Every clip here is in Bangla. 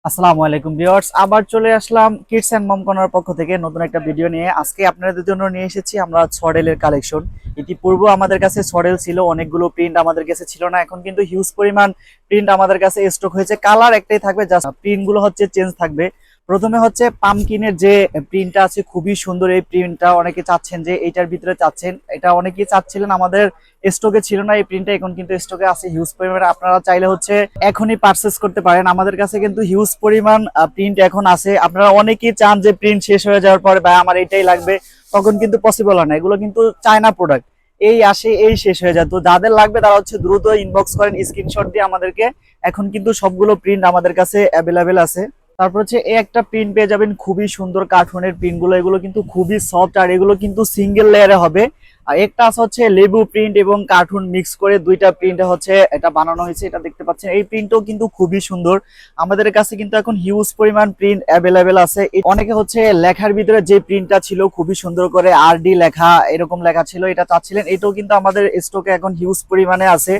আসসালামু আলাইকুম ভিউয়ার্স, আবার চলে আসলাম কিডস এন্ড মম কর্নার পক্ষ থেকে নতুন একটা ভিডিও নিয়ে। আজকে আপনাদের জন্য নিয়ে এসেছি আমরা সডেলের কালেকশন। ইতিপূর্বে আমাদের কাছে সডেল ছিল, অনেকগুলো প্রিন্ট আমাদের কাছে ছিল না, এখন কিন্তু হিউজ পরিমাণ প্রিন্ট আমাদের কাছে স্টক হয়েছে। কালার একটাই থাকবে, জাস্ট প্রিন্ট গুলো হচ্ছে চেঞ্জ থাকবে। প্রথমে হচ্ছে পামকিনের যে প্রিন্টটা আছে, খুবই সুন্দর এই প্রিন্টটা। অনেকে চাচ্ছেন যে এইটার ভিতরে চাচ্ছেন, এটা অনেকেই চাচ্ছিলেন, আমাদের স্টকে ছিল না এই প্রিন্টটা, এখন কিন্তু স্টকে আছে হিউজ পরিমাণে। আপনারা চাইলে হচ্ছে এখনই পারচেস করতে পারেন, আমাদের কাছে কিন্তু হিউজ পরিমাণ প্রিন্ট এখন আছে। আপনারা অনেকেই চান যে প্রিন্ট শেষ হয়ে যাওয়ার পরে ভাই আমার এটাই লাগবে, তখন কিন্তু পসিবল হয় না। এগুলো কিন্তু চায়না প্রোডাক্ট, এই আসে এই শেষ হয়ে যায়। তো যাদের লাগবে তারা হচ্ছে দ্রুত ইনবক্স করেন স্ক্রিনশট দিয়ে আমাদেরকে। এখন কিন্তু সবগুলো প্রিন্ট আমাদের কাছে অ্যাভেলেবেল আছে। তারপর হচ্ছে এই একটা প্রিন্ট পেয়ে যাবেন, খুবই সুন্দর কার্টুনের প্রিন্ট গুলো, এগুলো কিন্তু খুবই সফট, আর এগুলো কিন্তু সিঙ্গেল লেয়ারে হবে। আর একটা আছে হচ্ছে লেবু প্রিন্ট এবং কার্টুন মিক্স করে দুইটা প্রিন্ট হচ্ছে এটা বানানো হয়েছে, এটা দেখতে পাচ্ছেন। এই প্রিন্টও কিন্তু খুবই সুন্দর। আমাদের কাছে কিন্তু এখন হিউজ পরিমাণ প্রিন্ট অ্যাভেলেবেল আছে। অনেকে হচ্ছে লেখার ভিতরে যে প্রিন্টটা ছিল খুবই সুন্দর করে আরডি লেখা, এরকম লেখা ছিল, এটা চাচ্ছিলেন, এটাও কিন্তু আমাদের স্টকে এখন হিউজ পরিমাণে আছে।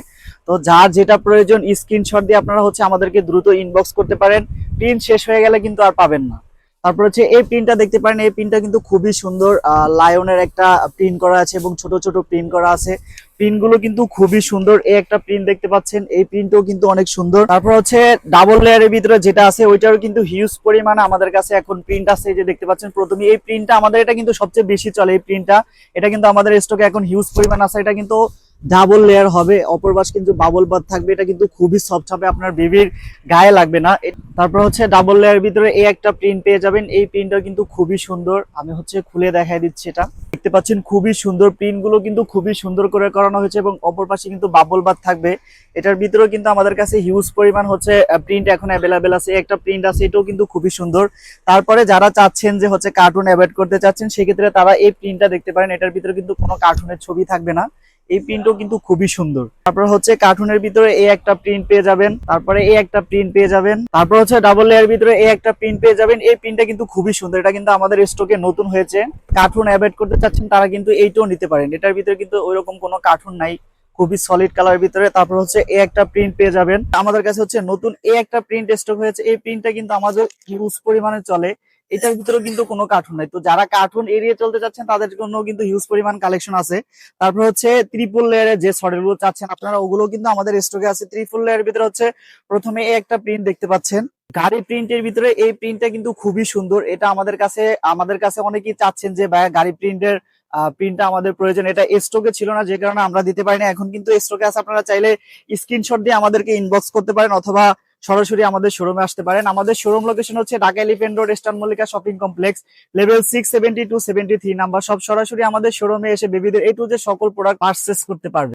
তো যার যেটা প্রয়োজন স্ক্রিনশট দিয়ে আপনারা হচ্ছে আমাদেরকে দ্রুত ইনবক্স করতে পারেন। প্রিন্ট শেষ হয়ে গেলে কিন্তু আর পাবেন না। তারপর হচ্ছে এই প্রিন্টটা দেখতে পারেন, এই প্রিন্টটা কিন্তু খুবই সুন্দর, লায়নের একটা প্রিন্ট করা আছে এবং ছোট ছোট প্রিন্ট করা আছে। প্রিন্ট গুলো কিন্তু খুবই সুন্দর। এই একটা প্রিন্ট দেখতে পাচ্ছেন, এই প্রিন্টও কিন্তু অনেক সুন্দর। তারপর হচ্ছে ডাবল লেয়ারের ভিতরে যেটা আছে ওইটারও কিন্তু হিউজ পরিমাণে আমাদের কাছে এখন প্রিন্ট আছে। এই যে দেখতে পাচ্ছেন প্রথমে এই প্রিন্টটা, আমাদের এটা কিন্তু সবচেয়ে বেশি চলে এই প্রিন্টটা। এটা কিন্তু আমাদের স্টকে এখন হিউজ পরিমাণ আছে। এটা কিন্তু ডাবল লেয়ার হবে, অপর পাশ কিন্তু বাবল বাদ থাকবে। এটা কিন্তু খুবই সফট হবে, আপনার বেবির গায়ে লাগবে না। তারপর হচ্ছে ডাবল লেয়ার ভিতরে এই একটা প্রিন্ট পেয়ে যাবেন, এই প্রিন্টটা কিন্তু খুবই সুন্দর। আমি হচ্ছে খুলে দেখাই দিচ্ছি, এটা দেখতে পাচ্ছেন খুবই সুন্দর। প্রিন্ট গুলো কিন্তু খুবই সুন্দর করে করানো হয়েছে এবং অপর পাশে কিন্তু বাবল বাদ থাকবে। এটার ভিতরেও কিন্তু আমাদের কাছে হিউজ পরিমাণ হচ্ছে প্রিন্ট এখন অ্যাভেলেবেল আছে। একটা প্রিন্ট আছে, এটাও কিন্তু খুবই সুন্দর। তারপরে যারা চাচ্ছেন যে হচ্ছে কার্টুন অ্যাভয়েড করতে চাচ্ছেন, সেক্ষেত্রে তারা এই প্রিন্টটা দেখতে পারেন। এটার ভিতরে কিন্তু কোনো কার্টুনের ছবি থাকবে না, এই প্রিন্টও কিন্তু খুবই সুন্দর। তারপর হচ্ছে কার্টুনের ভিতরে এই একটা প্রিন্ট পেয়ে যাবেন, তারপরে এই একটা প্রিন্ট পেয়ে যাবেন, তারপর হচ্ছে ডাবল লেয়ার ভিতরে এই একটা প্রিন্ট পেয়ে যাবেন। এই প্রিন্টটা কিন্তু খুবই সুন্দর, এটা কিন্তু আমাদের স্টকে নতুন হয়েছে। কার্টুন অ্যাভয়েড করতে চাচ্ছেন তারা কিন্তু এইটাও নিতে পারেন, এটার ভিতরে কিন্তু ওইরকম কোনো কার্টুন নাই, খুবই সলিড কালার ভিতরে। তারপর হচ্ছে এই একটা প্রিন্ট পেয়ে যাবেন। আমাদের কাছে হচ্ছে নতুন এই একটা প্রিন্ট স্টক হয়েছে, এই প্রিন্টটা কিন্তু আমাদের হিউজ পরিমাণে চলে। এটার ভিতরে কিন্তু কোনো কার্টুন নাই। তো যারা কার্টুন এড়িয়ে চলতে চাচ্ছেন তাদের জন্য কিন্তু হিউজ পরিমাণ কালেকশন আছে। তারপর হচ্ছে ট্রিপল লেয়ারের যে সডেলগুলো চাচ্ছেন আপনারা, ওগুলো কিন্তু আমাদের স্টকে আছে। ট্রিপল লেয়ারের ভিতরে হচ্ছে প্রথমে এই একটা প্রিন্ট দেখতে পাচ্ছেন, গাড়ি প্রিন্টের ভিতরে এই প্রিন্টটা কিন্তু খুবই সুন্দর। এটা আমাদের কাছে অনেকেই চাচ্ছেন যে ভাই গাড়ি প্রিন্টের প্রিন্টটা আমাদের প্রয়োজন, এটা স্টকে ছিল না যে কারণে আমরা দিতে পারিনি, এখন কিন্তু স্টকে আছে। আপনারা চাইলে স্ক্রিনশট দিয়ে আমাদেরকে ইনবক্স করতে পারেন অথবা সরাসরি আমাদের শোরুমে আসতে পারেন। আমাদের শোরুম লোকেশন হচ্ছে Dhaka elephant road, eastern Mallika shopping complex, level 672-73 number. সব সরাসরি আমাদের শোরুমে এসে বেবিদের A to Z সকল প্রোডাক্ট পারচেস করতে পারবে।